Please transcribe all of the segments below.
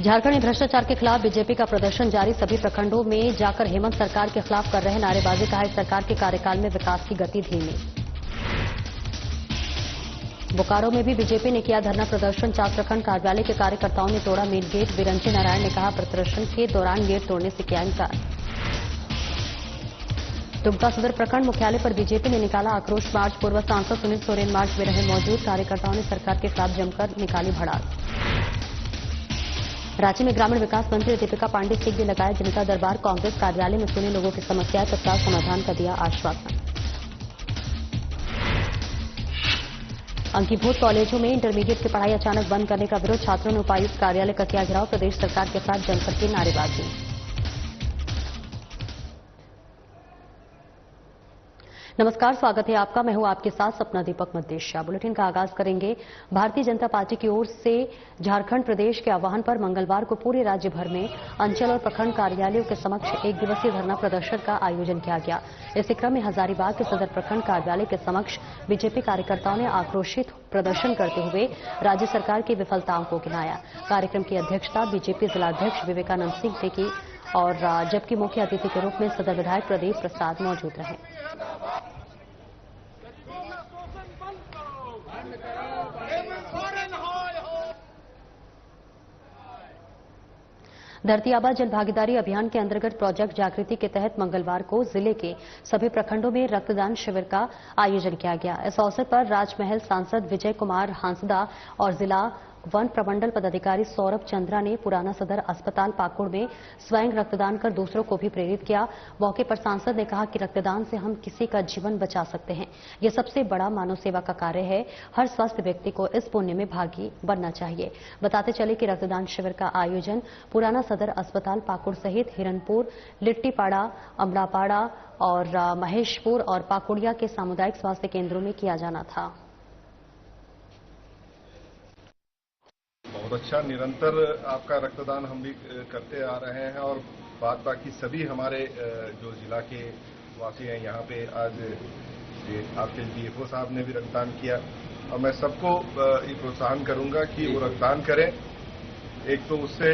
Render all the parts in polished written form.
झारखंड में भ्रष्टाचार के खिलाफ बीजेपी का प्रदर्शन जारी। सभी प्रखंडों में जाकर हेमंत सरकार के खिलाफ कर रहे नारेबाजी। कहा इस सरकार के कार्यकाल में विकास की गति धीमी। बोकारो में भी बीजेपी ने किया धरना प्रदर्शन। 4 प्रखंड कार्यालय के कार्यकर्ताओं ने तोड़ा मेन गेट। बिरंची नारायण ने कहा प्रदर्शन के दौरान गेट तोड़ने से किया इनकार। दुमका सदर प्रखंड मुख्यालय पर बीजेपी ने निकाला आक्रोश मार्च। पूर्व सांसद सुनील सोरेन मार्च में रहे मौजूद। कार्यकर्ताओं ने सरकार के खिलाफ जमकर निकाली भड़ास। रांची में ग्रामीण विकास मंत्री दीपिका पांडे सिंह ने लगाया जनता दरबार। कांग्रेस कार्यालय में सुने लोगों की समस्याएं, तत्काल समाधान का दिया आश्वासन। अंगीभूत कॉलेजों में इंटरमीडिएट की पढ़ाई अचानक बंद करने का विरोध। छात्रों ने उपायुक्त कार्यालय का किया घेराव। प्रदेश सरकार के खिलाफ जमकर की नारेबाजी। नमस्कार, स्वागत है आपका। मैं हूं आपके साथ सपना दीपक मद्देशिया। बुलेटिन का आगाज करेंगे। भारतीय जनता पार्टी की ओर से झारखंड प्रदेश के आह्वान पर मंगलवार को पूरे राज्य भर में अंचल और प्रखंड कार्यालयों के समक्ष 1 दिवसीय धरना प्रदर्शन का आयोजन किया गया। इसी क्रम में हजारीबाग के सदर प्रखंड कार्यालय के समक्ष बीजेपी कार्यकर्ताओं ने आक्रोशित प्रदर्शन करते हुए राज्य सरकार की विफलताओं को गिनाया। कार्यक्रम की अध्यक्षता बीजेपी जिलाध्यक्ष विवेकानंद सिंह ने की और जबकि मुख्य अतिथि के रूप में सदर विधायक प्रदीप प्रसाद मौजूद रहे। धरती आबा जन भागीदारी अभियान के अंतर्गत प्रोजेक्ट जागृति के तहत मंगलवार को जिले के सभी प्रखंडों में रक्तदान शिविर का आयोजन किया गया। इस अवसर पर राजमहल सांसद विजय कुमार हांसदा और जिला वन प्रमंडल पदाधिकारी सौरभ चंद्रा ने पुराना सदर अस्पताल पाकुड़ में स्वयं रक्तदान कर दूसरों को भी प्रेरित किया। मौके पर सांसद ने कहा कि रक्तदान से हम किसी का जीवन बचा सकते हैं। यह सबसे बड़ा मानव सेवा का कार्य है। हर स्वस्थ व्यक्ति को इस पुण्य में भागी बनना चाहिए। बताते चले कि रक्तदान शिविर का आयोजन पुराना सदर अस्पताल पाकुड़ सहित हिरनपुर, लिट्टीपाड़ा, अमलापाड़ा और महेशपुर और पाकुड़िया के सामुदायिक स्वास्थ्य केंद्रों में किया जाना था। बहुत अच्छा, निरंतर आपका रक्तदान हम भी करते आ रहे हैं और बाकी सभी हमारे जो जिला के वासी हैं यहाँ पे आज आपके डीएफओ साहब ने भी रक्तदान किया और मैं सबको ये प्रोत्साहन करूंगा कि वो रक्तदान करें। एक तो उससे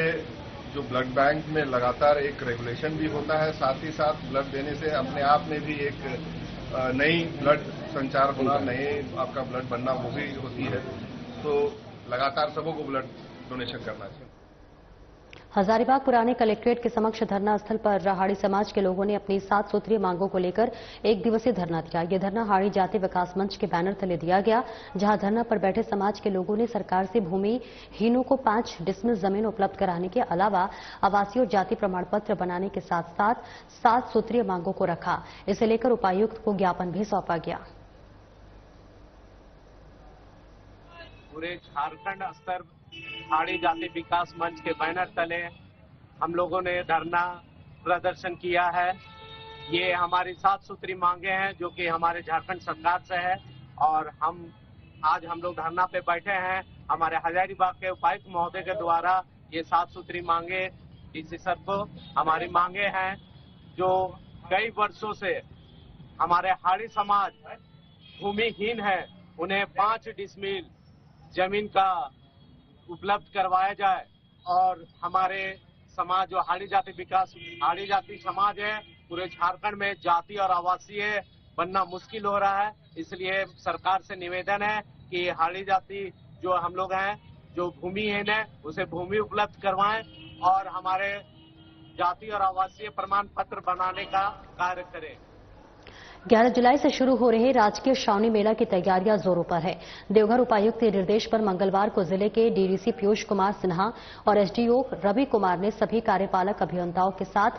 जो ब्लड बैंक में लगातार एक रेगुलेशन भी होता है, साथ ही साथ ब्लड देने से अपने आप में भी एक नई ब्लड संचार होना, नए आपका ब्लड बनना वो भी होती है। तो लगातार सबों को ब्लड डोनेशन करना चाहिए। हजारीबाग पुराने कलेक्ट्रेट के समक्ष धरना स्थल पर हाड़ी समाज के लोगों ने अपनी 7 सूत्रीय मांगों को लेकर 1 दिवसीय धरना दिया। यह धरना हाड़ी जाति विकास मंच के बैनर तले दिया गया, जहां धरना पर बैठे समाज के लोगों ने सरकार से भूमिहीनों को 5 डिसमिल जमीन उपलब्ध कराने के अलावा आवासीय और जाति प्रमाण पत्र बनाने के साथ साथ 7 सूत्रीय मांगों को रखा। इसे लेकर उपायुक्त को ज्ञापन भी सौंपा गया। पूरे झारखंड स्तर हाड़ी जाति विकास मंच के बैनर तले हम लोगों ने धरना प्रदर्शन किया है। ये हमारी 7 सूत्री मांगे हैं जो कि हमारे झारखंड सरकार से है और आज हम लोग धरना पे बैठे हैं। हमारे हजारीबाग के उपायुक्त महोदय के द्वारा ये 7 सूत्री मांगे डीसी सर को हमारी मांगे हैं, जो कई वर्षों से हमारे हाड़ी समाज भूमिहीन है, उन्हें 5 डिसमिल जमीन का उपलब्ध करवाया जाए और हमारे समाज जो हाड़ी जाति समाज है, पूरे झारखंड में जाति और आवासीय बनना मुश्किल हो रहा है। इसलिए सरकार से निवेदन है कि हाड़ी जाति जो हम लोग हैं, जो भूमिहीन है, उसे भूमि उपलब्ध करवाएं और हमारे जाति और आवासीय प्रमाण पत्र बनाने का कार्य करें। 11 जुलाई से शुरू हो रहे राजकीय श्रावणी मेला की तैयारियां जोरों पर है। देवघर उपायुक्त के निर्देश पर मंगलवार को जिले के डीडीसी पीयूष कुमार सिन्हा और एसडीओ रवि कुमार ने सभी कार्यपालक अभियंताओं के साथ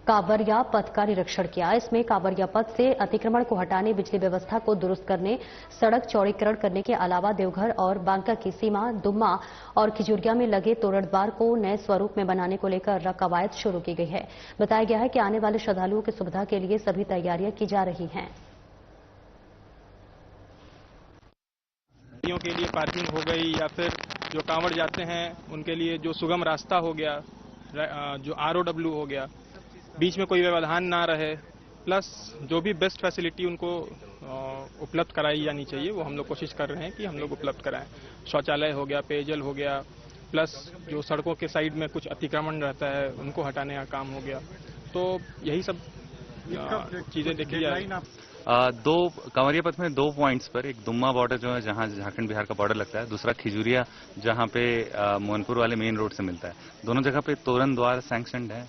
कांवरिया पथ का निरीक्षण किया। इसमें कांवरिया पथ से अतिक्रमण को हटाने, बिजली व्यवस्था को दुरुस्त करने, सड़क चौड़ीकरण करने के अलावा देवघर और बांका की सीमा दुम्मा और खिजुरिया में लगे तोरणद्वार को नए स्वरूप में बनाने को लेकर कवायद शुरू की गई है। बताया गया है कि आने वाले श्रद्धालुओं की सुविधा के लिए सभी तैयारियां की जा रही हैं। के लिए पार्किंग हो गई या फिर जो कांवड़ जाते हैं उनके लिए जो सुगम रास्ता हो गया, जो ROW हो गया, बीच में कोई व्यवधान ना रहे, प्लस जो भी बेस्ट फैसिलिटी उनको उपलब्ध कराई जानी चाहिए वो हम लोग कोशिश कर रहे हैं कि हम लोग उपलब्ध कराएं। शौचालय हो गया, पेयजल हो गया, प्लस जो सड़कों के साइड में कुछ अतिक्रमण रहता है उनको हटाने का काम हो गया। तो यही सब चीजें देखी जा रही। दो कंवरिया पथ में 2 पॉइंट्स पर, एक दुम्मा बॉर्डर जो है जहां झारखंड बिहार का बॉर्डर लगता है, दूसरा खिजुरिया जहां पे मोहनपुर वाले मेन रोड से मिलता है। दोनों जगह पे तोरण द्वार सैंक्शनड है।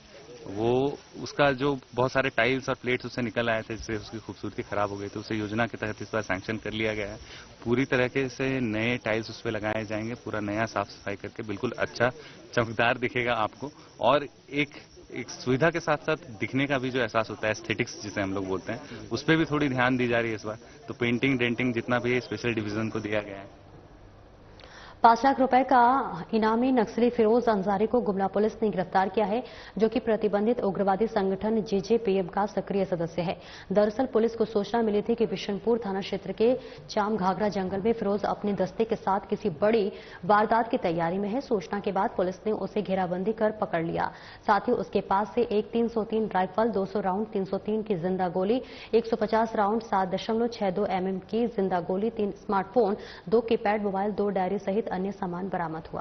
वो उसका जो बहुत सारे टाइल्स और प्लेट्स उससे निकल आए थे जिससे उसकी खूबसूरती खराब हो गई, तो उसे योजना के तहत इस बार सैंक्शन कर लिया गया है। पूरी तरीके से नए टाइल्स उस पर लगाए जाएंगे, पूरा नया साफ सफाई करके बिल्कुल अच्छा चमकदार दिखेगा आपको। और एक सुविधा के साथ साथ दिखने का भी जो एहसास होता है, एस्थेटिक्स जिसे हम लोग बोलते हैं, उस पर भी थोड़ी ध्यान दी जा रही है इस बार। तो पेंटिंग डेंटिंग जितना भी है स्पेशल डिवीजन को दिया गया है। 5 लाख रुपए का इनामी नक्सली फिरोज अंसारी को गुमला पुलिस ने गिरफ्तार किया है, जो कि प्रतिबंधित उग्रवादी संगठन जेजेपीएम का सक्रिय सदस्य है। दरअसल पुलिस को सूचना मिली थी कि बिशनपुर थाना क्षेत्र के चाम घाघरा जंगल में फिरोज अपने दस्ते के साथ किसी बड़ी वारदात की तैयारी में है। सूचना के बाद पुलिस ने उसे घेराबंदी कर पकड़ लिया। साथ ही उसके पास से एक 303 राइफल, 200 राउंड 303 की जिंदा गोली, 150 राउंड 7.62 mm की जिंदा गोली, 3 स्मार्टफोन, 2 कीपैड मोबाइल, 2 डायरी सहित अन्य सामान बरामद हुआ।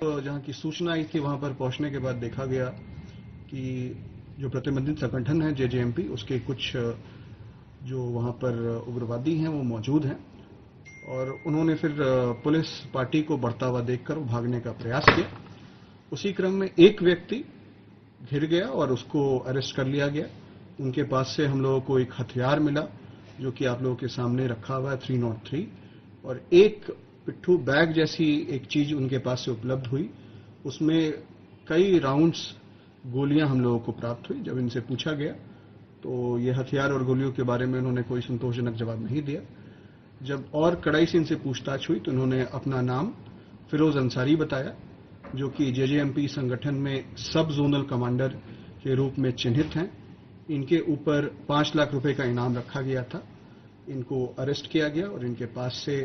तो जहां की सूचना आई थी वहां पर पहुंचने के बाद देखा गया कि जो प्रतिबंधित संगठन है जेजेएमपी, उसके कुछ जो वहां पर उग्रवादी हैं वो मौजूद हैं और उन्होंने फिर पुलिस पार्टी को बढ़ता हुआ देखकर भागने का प्रयास किया। उसी क्रम में एक व्यक्ति घिर गया और उसको अरेस्ट कर लिया गया। उनके पास से हम लोगों को एक हथियार मिला जो कि आप लोगों के सामने रखा हुआ है 303, और एक पिट्ठू बैग जैसी एक चीज उनके पास से उपलब्ध हुई। उसमें कई राउंड्स गोलियां हम लोगों को प्राप्त हुई। जब इनसे पूछा गया तो ये हथियार और गोलियों के बारे में उन्होंने कोई संतोषजनक जवाब नहीं दिया। जब और कड़ाई से इनसे पूछताछ हुई तो उन्होंने अपना नाम फिरोज अंसारी बताया, जो कि जेजेएमपी संगठन में सब जोनल कमांडर के रूप में चिन्हित हैं। इनके ऊपर 5 लाख रुपए का इनाम रखा गया था। इनको अरेस्ट किया गया और इनके पास से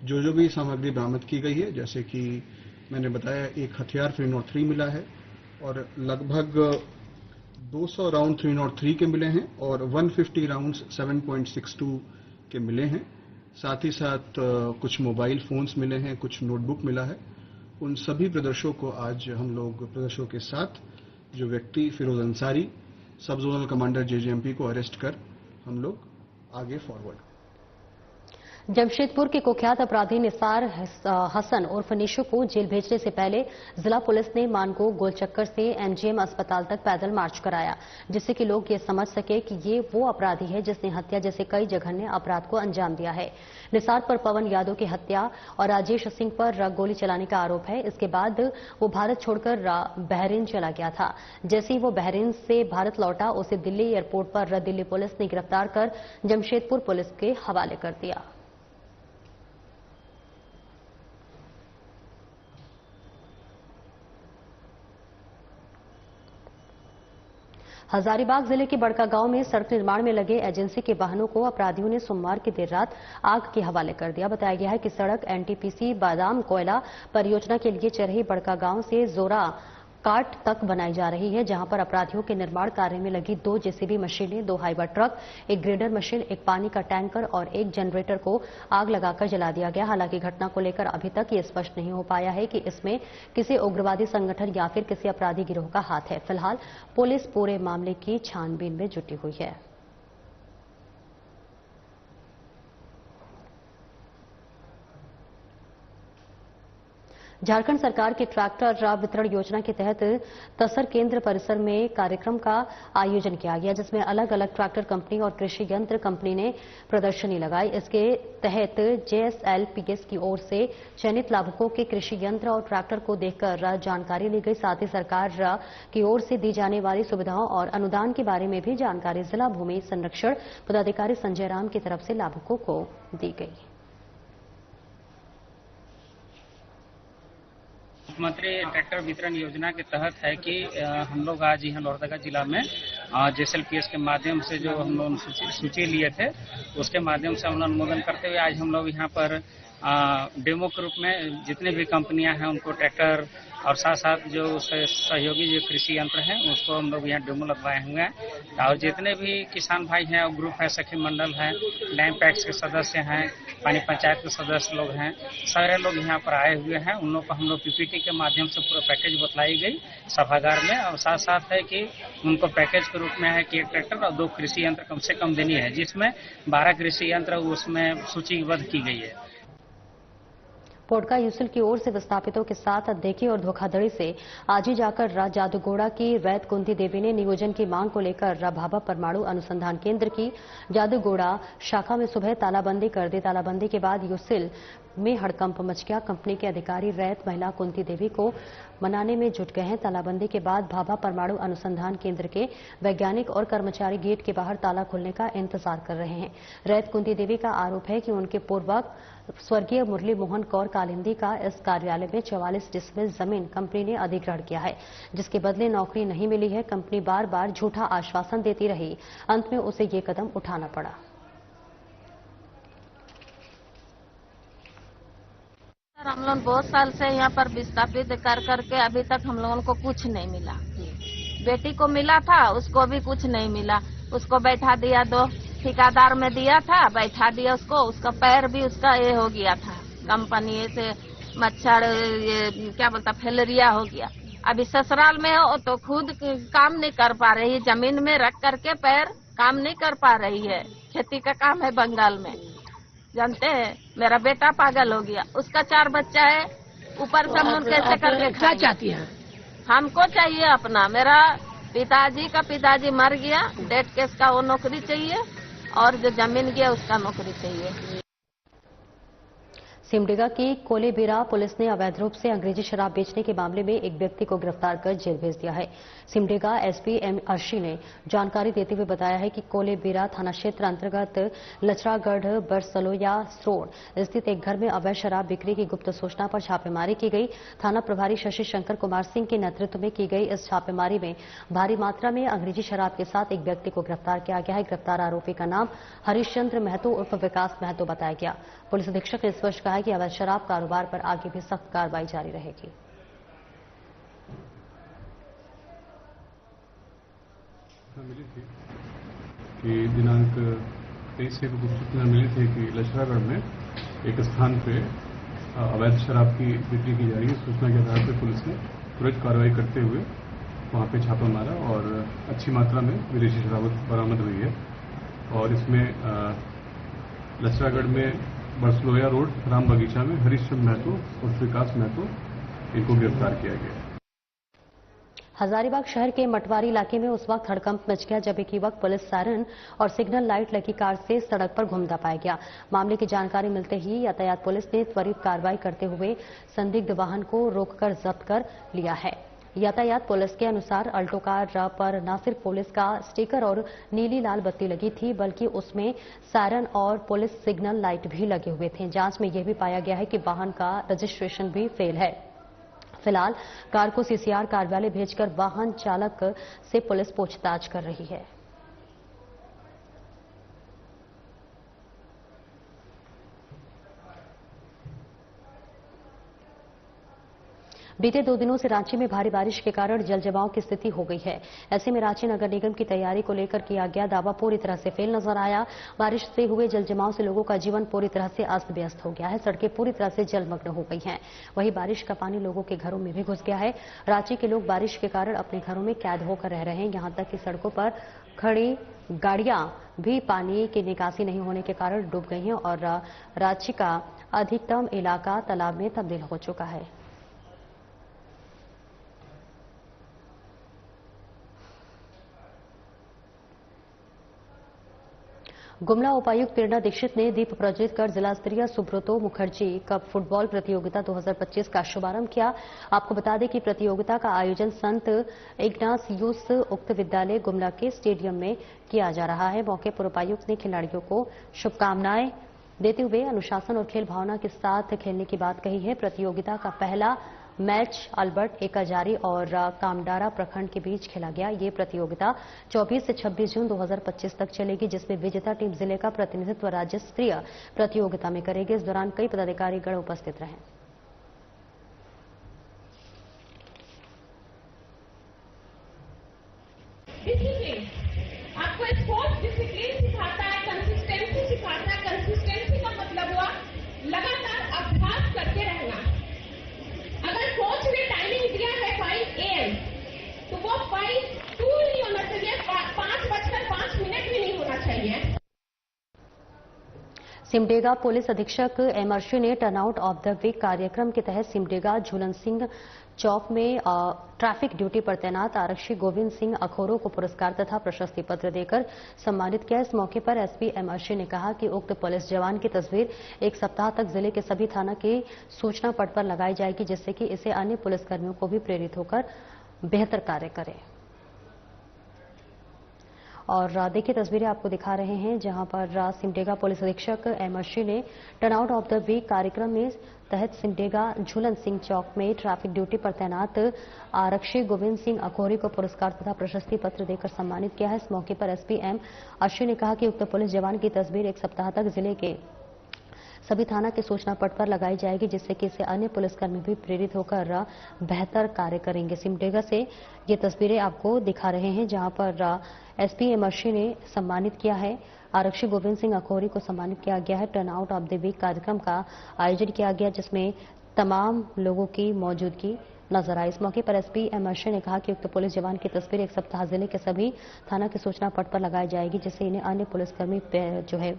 जो भी सामग्री बरामद की गई है, जैसे कि मैंने बताया, एक हथियार 303 मिला है और लगभग 200 राउंड 303 के मिले हैं और 150 राउंड्स 7.62 के मिले हैं। साथ ही साथ कुछ मोबाइल फोन्स मिले हैं, कुछ नोटबुक मिला है। उन सभी प्रदर्शकों को आज हम लोग प्रदर्शकों के साथ जो व्यक्ति फिरोज अंसारी सब जोनल कमांडर जेजेएमपी को अरेस्ट कर हम लोग आगे फॉरवर्ड। जमशेदपुर के कुख्यात अपराधी निसार हसन उर्फ निशु को जेल भेजने से पहले जिला पुलिस ने मानगो गोलचक्कर से एमजीएम अस्पताल तक पैदल मार्च कराया, जिससे कि लोग ये समझ सके कि ये वो अपराधी है जिसने हत्या जैसे कई जघन्य अपराध को अंजाम दिया है। निसार पर पवन यादव की हत्या और राजेश सिंह पर गोली चलाने का आरोप है। इसके बाद वो भारत छोड़कर बहरीन चला गया था। जैसे ही वो बहरीन से भारत लौटा, उसे दिल्ली एयरपोर्ट पर दिल्ली पुलिस ने गिरफ्तार कर जमशेदपुर पुलिस के हवाले कर दिया। हजारीबाग जिले के बड़कागांव में सड़क निर्माण में लगे एजेंसी के वाहनों को अपराधियों ने सोमवार की देर रात आग के हवाले कर दिया। बताया गया है कि सड़क एनटीपीसी बादाम कोयला परियोजना के लिए चल रही बड़कागांव से जोरा काट तक बनाई जा रही है, जहां पर अपराधियों के निर्माण कार्य में लगी 2 जेसीबी मशीनें, 2 हाइवा ट्रक, एक ग्रेडर मशीन, एक पानी का टैंकर और एक जनरेटर को आग लगाकर जला दिया गया। हालांकि घटना को लेकर अभी तक ये स्पष्ट नहीं हो पाया है कि इसमें किसी उग्रवादी संगठन या फिर किसी अपराधी गिरोह का हाथ है। फिलहाल पुलिस पूरे मामले की छानबीन में जुटी हुई है। झारखंड सरकार की ट्रैक्टर वितरण योजना के तहत तसर केंद्र परिसर में कार्यक्रम का आयोजन किया गया, जिसमें अलग अलग ट्रैक्टर कंपनी और कृषि यंत्र कंपनी ने प्रदर्शनी लगाई। इसके तहत जेएसएलपीएस की ओर से चयनित लाभुकों के कृषि यंत्र और ट्रैक्टर को देखकर जानकारी ली गई। साथ ही सरकार की ओर से दी जाने वाली सुविधाओं और अनुदान के बारे में भी जानकारी जिला भूमि संरक्षण पदाधिकारी संजय राम की तरफ से लाभुकों को दी गई। मुख्यमंत्री ट्रैक्टर वितरण योजना के तहत है कि हम लोग आज यहाँ लोहरदगा जिला में जेएसएलपीएस के माध्यम से जो हम लोग सूची लिए थे, उसके माध्यम से हम अनुमोदन करते हुए आज हम लोग यहाँ पर डेमो के रूप में जितने भी कंपनियां हैं उनको ट्रैक्टर और साथ साथ जो सहयोगी जो कृषि यंत्र हैं उसको हम लोग यहाँ डेमो लगवाए हुए हैं। और जितने भी किसान भाई हैं और ग्रुप है, सखी मंडल है, डैम पैक्स के सदस्य हैं, पानी पंचायत के सदस्य लोग हैं, सारे लोग यहाँ पर आए हुए हैं। उन लोग को हम लोग पीपीटी के माध्यम से पूरा पैकेज बतलाई गई सभागार में। और साथ साथ है कि उनको पैकेज के रूप में है कि 1 ट्रैक्टर और 2 कृषि यंत्र कम से कम देनी है, जिसमें 12 कृषि यंत्र उसमें सूचीबद्ध की गई है। पोटका यूसिल की ओर से विस्थापितों के साथ अनदेखी और धोखाधड़ी से आज ही जाकर जादूगोड़ा की वैद कुंती देवी ने नियोजन की मांग को लेकर भाभा परमाणु अनुसंधान केंद्र की जादूगोड़ा शाखा में सुबह तालाबंदी कर दी। तालाबंदी के बाद यूसिल में हड़कंप मच गया। कंपनी के अधिकारी रैत महिला कुंती देवी को मनाने में जुट गए हैं। तालाबंदी के बाद भाभा परमाणु अनुसंधान केंद्र के वैज्ञानिक और कर्मचारी गेट के बाहर ताला खुलने का इंतजार कर रहे हैं। रैत कुंती देवी का आरोप है कि उनके पूर्वक स्वर्गीय मुरली मोहन कौर कालिंदी का इस कार्यालय में 44 डिसमिल जमीन कंपनी ने अधिग्रहण किया है, जिसके बदले नौकरी नहीं मिली है। कंपनी बार बार झूठा आश्वासन देती रही, अंत में उसे ये कदम उठाना पड़ा। हम लोग बहुत साल से यहाँ पर विस्थापित कर करके अभी तक हम लोगों को कुछ नहीं मिला। बेटी को मिला था, उसको भी कुछ नहीं मिला। उसको बैठा दिया, 2 ठेकेदार में दिया था, बैठा दिया उसको। उसका पैर भी उसका ये हो गया था, कंपनी से मच्छर ये क्या बोलता फैलेरिया हो गया। अभी ससुराल में हो तो खुद काम नहीं कर पा रही, जमीन में रख करके पैर काम नहीं कर पा रही है। खेती का काम है बंगाल में, जानते हैं। मेरा बेटा पागल हो गया, उसका 4 बच्चा है, ऊपर से हम कैसे करके क्या चाहती है? हमको चाहिए अपना, मेरा पिताजी का पिताजी मर गया, डेथ केस का वो नौकरी चाहिए और जो जमीन गया उसका नौकरी चाहिए। सिमडेगा की कोलेबिरा पुलिस ने अवैध रूप से अंग्रेजी शराब बेचने के मामले में एक व्यक्ति को गिरफ्तार कर जेल भेज दिया है। सिमडेगा एसपी एम अर्शी ने जानकारी देते हुए बताया है कि कोलेबिरा थाना क्षेत्र अंतर्गत लचरागढ़ बरसलोया रोड स्थित एक घर में अवैध शराब बिक्री की गुप्त सूचना पर छापेमारी की गई। थाना प्रभारी शशि शंकर कुमार सिंह के नेतृत्व में की गई इस छापेमारी में भारी मात्रा में अंग्रेजी शराब के साथ एक व्यक्ति को गिरफ्तार किया गया है। गिरफ्तार आरोपी का नाम हरिश्चंद्र महतो उर्फ विकास महतो बताया गया। पुलिस अधीक्षक ने स्पष्ट कहा कि अवैध शराब कारोबार पर आगे भी सख्त कार्रवाई जारी रहेगी। मिली थी कि दिनांक 23 को कुछ सूचना मिली थी कि लचरागढ़ में एक स्थान पे अवैध शराब की बिक्री की जा रही है। सूचना के आधार पर पुलिस ने तुरंत कार्रवाई करते हुए वहां पे छापा मारा और अच्छी मात्रा में विदेशी शराब बरामद हुई है। और इसमें लचरागढ़ में बरसलोया रोड राम बगीचा में हरिश्चंद्र महतो और विकास महतो इनको गिरफ्तार किया गया। हजारीबाग शहर के मटवारी इलाके में उस वक्त हड़कंप मच गया जब एक युवक पुलिस सायरन और सिग्नल लाइट लगी कार से सड़क पर घूमता पाया गया। मामले की जानकारी मिलते ही यातायात पुलिस ने त्वरित कार्रवाई करते हुए संदिग्ध वाहन को रोककर जब्त कर लिया है। यातायात पुलिस के अनुसार अल्टो कार पर न सिर्फ पुलिस का स्टिकर और नीली लाल बत्ती लगी थी, बल्कि उसमें सायरन और पुलिस सिग्नल लाइट भी लगे हुए थे। जांच में यह भी पाया गया है कि वाहन का रजिस्ट्रेशन भी फेल है। फिलहाल कार को सीसीआर कार्यालय भेजकर वाहन चालक से पुलिस पूछताछ कर रही है। बीते 2 दिनों से रांची में भारी बारिश के कारण जल जमाव की स्थिति हो गई है। ऐसे में रांची नगर निगम की तैयारी को लेकर किया गया दावा पूरी तरह से फेल नजर आया। बारिश से हुए जल जमाव से लोगों का जीवन पूरी तरह से अस्त व्यस्त हो गया है। सड़कें पूरी तरह से जलमग्न हो गई हैं। वहीं बारिश का पानी लोगों के घरों में भी घुस गया है। रांची के लोग बारिश के कारण अपने घरों में कैद होकर रह रहे हैं। यहां तक कि सड़कों पर खड़ी गाड़ियां भी पानी की निकासी नहीं होने के कारण डूब गई हैं और रांची का अधिकतम इलाका तालाब में तब्दील हो चुका है। गुमला उपायुक्त प्रेरणा दीक्षित ने दीप प्रज्वलित कर जिला स्तरीय सुब्रतो मुखर्जी कप फुटबॉल प्रतियोगिता 2025 का शुभारंभ किया। आपको बता दें कि प्रतियोगिता का आयोजन संत इग्नासियुस उक्त विद्यालय गुमला के स्टेडियम में किया जा रहा है। मौके पर उपायुक्त ने खिलाड़ियों को शुभकामनाएं देते हुए अनुशासन और खेल भावना के साथ खेलने की बात कही है। प्रतियोगिता का पहला मैच अल्बर्ट एकाजारी और कामडारा प्रखंड के बीच खेला गया। ये प्रतियोगिता 24 से 26 जून 2025 तक चलेगी, जिसमें विजेता टीम जिले का प्रतिनिधित्व राज्य स्तरीय प्रतियोगिता में करेगी। इस दौरान कई पदाधिकारीगण उपस्थित रहे। आपको स्पोर्ट्स डिसिप्लिन सिखाता है, कंसिस्टेंसी सिखाता है। कंसिस्टेंसी का मतलब हुआ लगातार अभ्यास करते रहना। अगर कोच ने टाइमिंग दिया है 5 AM तो वो 5:02 नहीं होना चाहिए, 5:05 भी नहीं होना चाहिए। सिमडेगा पुलिस अधीक्षक एम अर्शी ने टर्नआउट ऑफ द वीक कार्यक्रम के तहत सिमडेगा झूलन सिंह चौक में ट्रैफिक ड्यूटी पर तैनात आरक्षी गोविंद सिंह अखोरो को पुरस्कार तथा प्रशस्ति पत्र देकर सम्मानित किया। इस मौके पर एसपी एम अर्शी ने कहा कि उक्त पुलिस जवान की तस्वीर एक सप्ताह तक जिले के सभी थाना के सूचना पट पर लगाई जाएगी, जिससे कि इसे अन्य पुलिसकर्मियों को भी प्रेरित होकर बेहतर कार्य करें। और देखिए तस्वीरें आपको दिखा रहे हैं, जहां पर सिमडेगा पुलिस अधीक्षक एम अर्शी ने टर्नआउट ऑफ द वीक कार्यक्रम में तहत सिमडेगा झूलन सिंह चौक में ट्रैफिक ड्यूटी पर तैनात आरक्षी गोविंद सिंह अखोरी को पुरस्कार तथा प्रशस्ति पत्र देकर सम्मानित किया है। इस मौके पर एसपी एम अर्शी ने कहा कि उक्त पुलिस जवान की तस्वीर एक सप्ताह तक जिले के सभी थाना के सूचना पट पर लगाई जाएगी, जिससे कि इससे अन्य पुलिसकर्मी भी प्रेरित होकर बेहतर कार्य करेंगे। सिमडेगा से ये तस्वीरें आपको दिखा रहे हैं, जहां पर एसपी एम अर्शी ने सम्मानित किया है। आरक्षी गोविंद सिंह अखोरी को सम्मानित किया गया है। टर्नआउट ऑफ द वीक कार्यक्रम का आयोजन किया गया, जिसमें तमाम लोगों की मौजूदगी नजर आई। इस मौके पर एसपी एम अर्शी ने कहा कि उक्त पुलिस जवान की तस्वीर एक सप्ताह जिले के सभी थाना के सूचना पट पर लगाई जाएगी, जिससे इन्हें अन्य पुलिसकर्मी जो है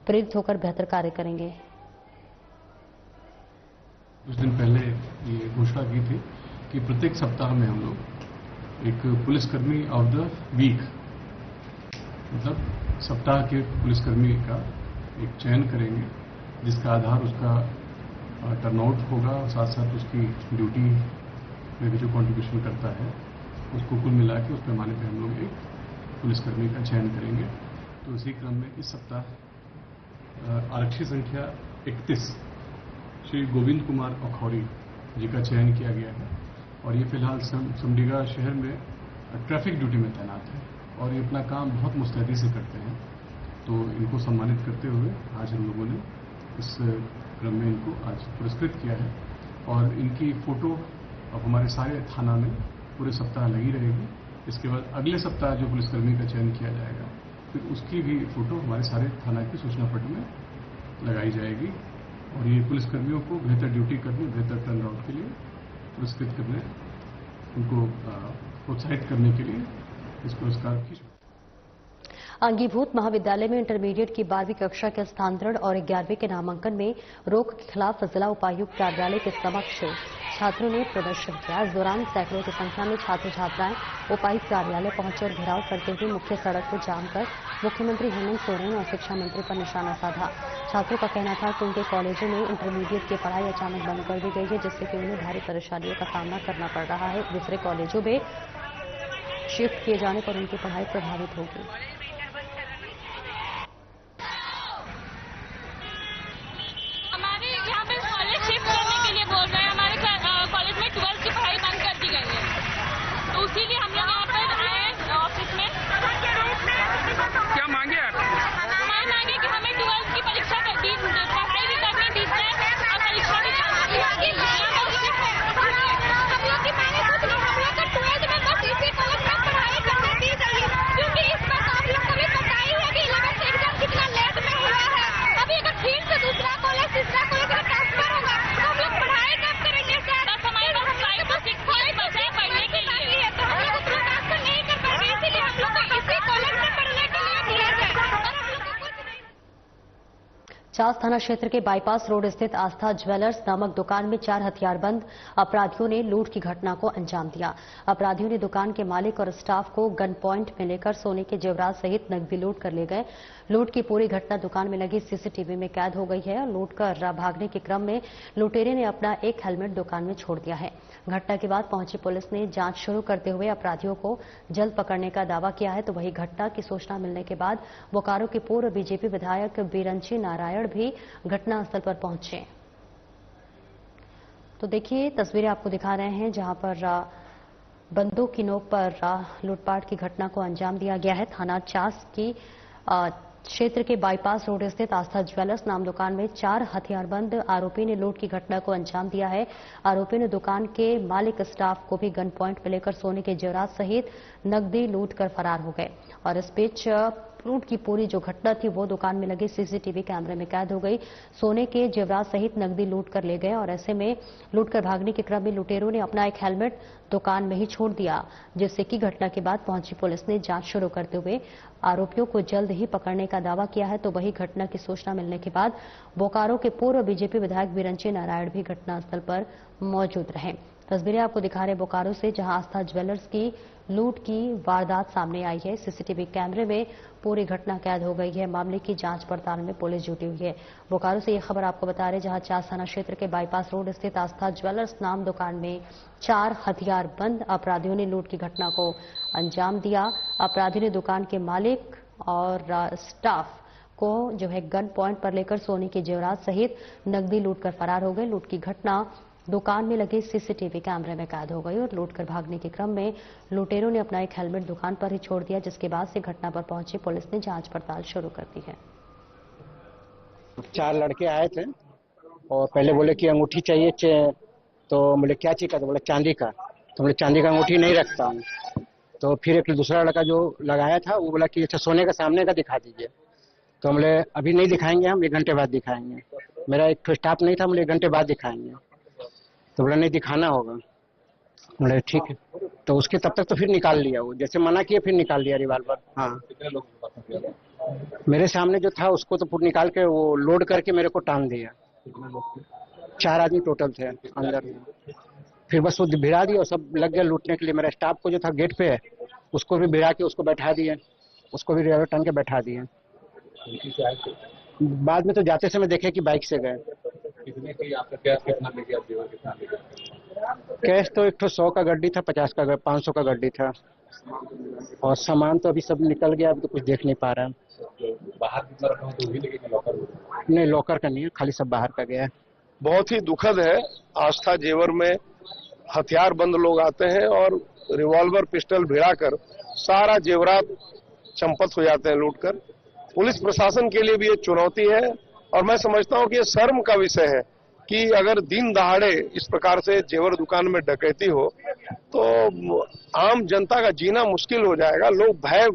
प्रेरित होकर बेहतर कार्य करेंगे। कुछ दिन पहले ये घोषणा की थी कि प्रत्येक सप्ताह में हम लोग एक पुलिसकर्मी ऑफ द वीक, मतलब सप्ताह के पुलिसकर्मी का एक चयन करेंगे, जिसका आधार उसका टर्नआउट होगा और साथ साथ उसकी ड्यूटी में भी जो कंट्रीब्यूशन करता है उसको कुल मिला के उस पैमाने पर हम लोग एक पुलिसकर्मी का चयन करेंगे। तो इसी क्रम में इस सप्ताह आरक्षी संख्या 31 श्री गोविंद कुमार अखौरी जी का चयन किया गया है और ये फिलहाल सिमडेगा शहर में ट्रैफिक ड्यूटी में तैनात है और ये अपना काम बहुत मुस्तैदी से करते हैं। तो इनको सम्मानित करते हुए आज हम लोगों ने इस क्रम में इनको आज पुरस्कृत किया है और इनकी फोटो अब हमारे सारे थाना में पूरे सप्ताह लगी रहेगी। इसके बाद अगले सप्ताह जो पुलिसकर्मी का चयन किया जाएगा फिर उसकी भी फोटो हमारे सारे थाना की सूचना पट में लगाई जाएगी और ये पुलिसकर्मियों को बेहतर ड्यूटी करने, बेहतर टर्नआउट के लिए पुरस्कृत करने, उनको प्रोत्साहित करने के लिए इस पुरस्कार की अंगीभूत महाविद्यालय में इंटरमीडिएट की 12वीं कक्षा के स्थानांतरण और 11वीं के नामांकन में रोक के खिलाफ जिला उपायुक्त कार्यालय के समक्ष छात्रों ने प्रदर्शन किया। इस दौरान सैकड़ों की संख्या में छात्र छात्राएं उपायुक्त कार्यालय पहुंचे और घेराव करते हुए मुख्य सड़क को जाम कर मुख्यमंत्री हेमंत सोरेन और शिक्षा मंत्री पर निशाना साधा। छात्रों का कहना था कि उनके कॉलेजों में इंटरमीडिएट की पढ़ाई अचानक बंद कर दी गई है, जिससे कि उन्हें भारी परेशानियों का सामना करना पड़ रहा है। दूसरे कॉलेजों में शिफ्ट किए जाने पर उनकी पढ़ाई प्रभावित होगी। हमारे यहाँ पे कॉलेज शिफ्ट करने के लिए बोल रहे हैं। हमारे कॉलेज में 12th की पढ़ाई बंद कर दी गई है, तो इसीलिए हम लोग यहाँ पर आए हैं ऑफिस में। क्या मांगे आप? मांगे कि हमें 12th की परीक्षा पढ़ाई भी करनी, डिस्टेंस और परीक्षा भी करनी। हम लोग की मांगे कुछ नहीं, हम लोग को 12th में बस इसी कॉलेज में पढ़ाई करने दी गई है, क्योंकि इस बार आप लोग को भी पता ही है कि 11th एग्जाम कितना लेट में हुआ है। अभी अगर फिर से दूसरा कॉलेज तीसरा कॉलेज में ट्रांसफर होगा तो हम लोग पढ़ाई कब करेंगे सर? हमारे बच्चे पढ़ने के लिए तो हम लोग उतना ट्रांसफर नहीं कर पाएंगे, इसीलिए हम लोग को इसी कॉलेज में पढ़ने के लिए दिया है और हम लोग को कुछ नहीं। चास थाना क्षेत्र के बाईपास रोड स्थित आस्था ज्वेलर्स नामक दुकान में 4 हथियारबंद अपराधियों ने लूट की घटना को अंजाम दिया। अपराधियों ने दुकान के मालिक और स्टाफ को गन पॉइंट में लेकर सोने के जेवरात सहित नकदी लूट कर ले गए। लूट की पूरी घटना दुकान में लगी सीसीटीवी में कैद हो गई है। लूट कर भागने के क्रम में लुटेरे ने अपना एक हेलमेट दुकान में छोड़ दिया है। घटना के बाद पहुंची पुलिस ने जांच शुरू करते हुए अपराधियों को जल्द पकड़ने का दावा किया है। तो वहीं घटना की सूचना मिलने के बाद बोकारो के पूर्व बीजेपी विधायक बीरंची नारायण भी घटनास्थल पर पहुंचे। तो देखिए तस्वीरें आपको दिखा रहे हैं जहां पर बंदूक की नोक पर लूटपाट की घटना को अंजाम दिया गया है। थाना चास की क्षेत्र के बाईपास रोड स्थित आस्था ज्वेलर्स नाम दुकान में 4 हथियारबंद आरोपी ने लूट की घटना को अंजाम दिया है। आरोपी ने दुकान के मालिक स्टाफ को भी गन पॉइंट पर लेकर सोने के जेवरात सहित नकदी लूट कर फरार हो गए और इस बीच लूट की पूरी जो घटना थी वो दुकान में लगे सीसीटीवी कैमरे में कैद हो गई। सोने के जेवरात सहित नकदी लूट कर ले गए और ऐसे में लूट कर भागने के क्रम में लुटेरों ने अपना एक हेलमेट दुकान में ही छोड़ दिया, जिससे कि घटना के बाद पहुंची पुलिस ने जांच शुरू करते हुए आरोपियों को जल्द ही पकड़ने का दावा किया है। तो वही घटना की सूचना मिलने के बाद बोकारो के पूर्व बीजेपी विधायक विरंची नारायण भी घटनास्थल पर मौजूद रहे। तस्वीरें आपको दिखा रहे बोकारो से, जहां आस्था ज्वेलर्स की लूट की वारदात सामने आई है। सीसीटीवी कैमरे में पूरी घटना कैद हो गई है। मामले की जांच पड़ताल में पुलिस जुटी हुई है। बोकारो से ये खबर आपको बता रहे, जहां चास थाना क्षेत्र के बाईपास रोड स्थित आस्था ज्वेलर्स नाम दुकान में 4 हथियारबंद अपराधियों ने लूट की घटना को अंजाम दिया। अपराधी ने दुकान के मालिक और स्टाफ को जो है गन पॉइंट पर लेकर सोने के जेवरात सहित नकदी लूट कर फरार हो गए। लूट की घटना दुकान में लगे सीसीटीवी कैमरे में कैद हो गई और लूट कर भागने के क्रम में लुटेरों ने अपना एक हेलमेट दुकान पर ही छोड़ दिया, जिसके बाद से घटना पर पहुंची पुलिस ने जांच पड़ताल शुरू कर दी है। 4 लड़के आए थे और पहले बोले कि अंगूठी चाहिए, तो बोले क्या चाहिए, तो बोले चांदी का। तो बोले चांदी का अंगूठी नहीं रखता हूँ। तो फिर एक दूसरा लड़का जो लगाया था वो बोला कि अच्छा सोने का सामने का दिखा दीजिए। तो बोले अभी नहीं दिखाएंगे, हम 1 घंटे बाद दिखाएंगे। मेरा एक तो स्टाफ नहीं था, बोले 1 घंटे बाद दिखाएंगे। तो बोला नहीं दिखाना होगा। बोले ठीक है। तो उसके तब तक तो फिर निकाल लिया, वो जैसे मना किया फिर निकाल लिया रिवाल्वर। हाँ, मेरे सामने जो था उसको तो पूरा निकाल के वो लोड करके मेरे को टांग दिया। 4 आदमी टोटल थे अंदर। फिर बस वो भिड़ा दिया और सब लग गया लूटने के लिए। मेरा स्टाफ को जो था गेट पे उसको भी भिड़ा के उसको बैठा दिए, उसको भी रिवाल्वर टांग के बैठा दिए। बाद में तो जाते समय देखे कि बाइक से गए। कैश तो एक तो 100 का गड्डी था, 50 का 500 का गड्डी था और सामान तो अभी सब निकल गया, अभी तो कुछ देख नहीं पा रहा है। बाहर नहीं, लॉकर का नहीं है, खाली सब बाहर का गया है। बहुत ही दुखद है। आस्था जेवर में हथियारबंद लोग आते हैं और रिवॉल्वर पिस्टल भिड़ाकर सारा जेवरात चंपत हो जाते हैं लूटकर। पुलिस प्रशासन के लिए भी ये चुनौती है और मैं समझता हूं कि ये शर्म का विषय है कि अगर दिन दहाड़े इस प्रकार से जेवर दुकान में डकैती हो तो आम जनता का जीना मुश्किल हो जाएगा। लोग भय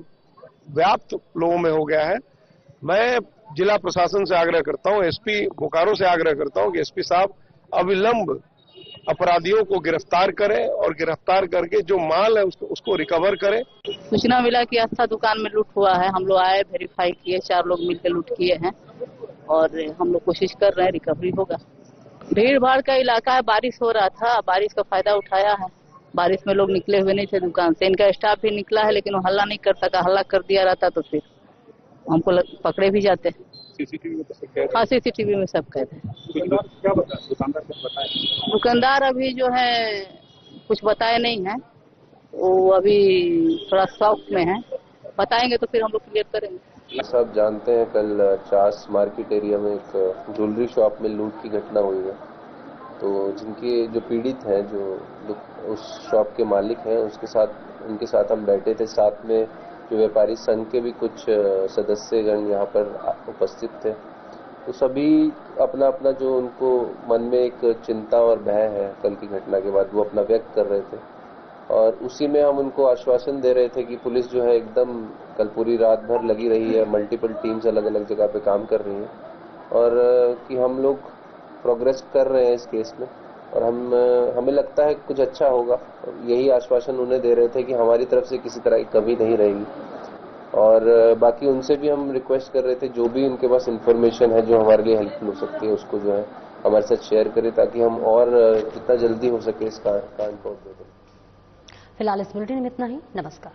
व्याप्त लोगों में हो गया है। मैं जिला प्रशासन से आग्रह करता हूं, एसपी बोकारो से आग्रह करता हूं कि एसपी साहब अविलंब अपराधियों को गिरफ्तार करें और गिरफ्तार करके जो माल है उसको रिकवर करें। सूचना मिला कि आस्था दुकान में लूट हुआ है। हम लोग आए, वेरीफाई किए, 4 लोग मिलकर लूट किए हैं और हम लोग कोशिश कर रहे हैं रिकवरी होगा। भीड़ भाड़ का इलाका है, बारिश हो रहा था, बारिश का फायदा उठाया है। बारिश में लोग निकले हुए नहीं थे दुकान से। इनका स्टाफ भी निकला है लेकिन वो हल्ला नहीं कर सका। हल्ला कर दिया रहता तो फिर हमको पकड़े भी जाते। हाँ, सीसीटीवी में सब कहते हैं। दुकानदार अभी जो है कुछ बताए नहीं है, वो अभी थोड़ा शौक में है। बताएंगे तो फिर हम लोग क्लियर करेंगे। सब जानते हैं कल चास मार्केट एरिया में एक ज्वेलरी शॉप में लूट की घटना हुई है। तो जिनके जो पीड़ित हैं, जो उस शॉप के मालिक हैं, उनके साथ हम बैठे थे। साथ में जो व्यापारी संघ के भी कुछ सदस्यगण यहाँ पर उपस्थित थे। तो सभी अपना अपना जो उनको मन में एक चिंता और भय है कल की घटना के बाद, वो अपना व्यक्त कर रहे थे और उसी में हम उनको आश्वासन दे रहे थे कि पुलिस जो है एकदम कल पूरी रात भर लगी रही है, मल्टीपल टीम्स अलग अलग जगह पे काम कर रही हैं और कि हम लोग प्रोग्रेस कर रहे हैं इस केस में और हमें लगता है कुछ अच्छा होगा। यही आश्वासन उन्हें दे रहे थे कि हमारी तरफ से किसी तरह की कमी नहीं रहेगी और बाकी उनसे भी हम रिक्वेस्ट कर रहे थे जो भी उनके पास इंफॉर्मेशन है जो हमारे लिए हेल्पफुल हो सकती है उसको जो है हमारे साथ शेयर करें ताकि हम और जितना जल्दी हो सके इस कांड को दे दें। फिलहाल इस बुलेटिन में इतना ही। नमस्कार।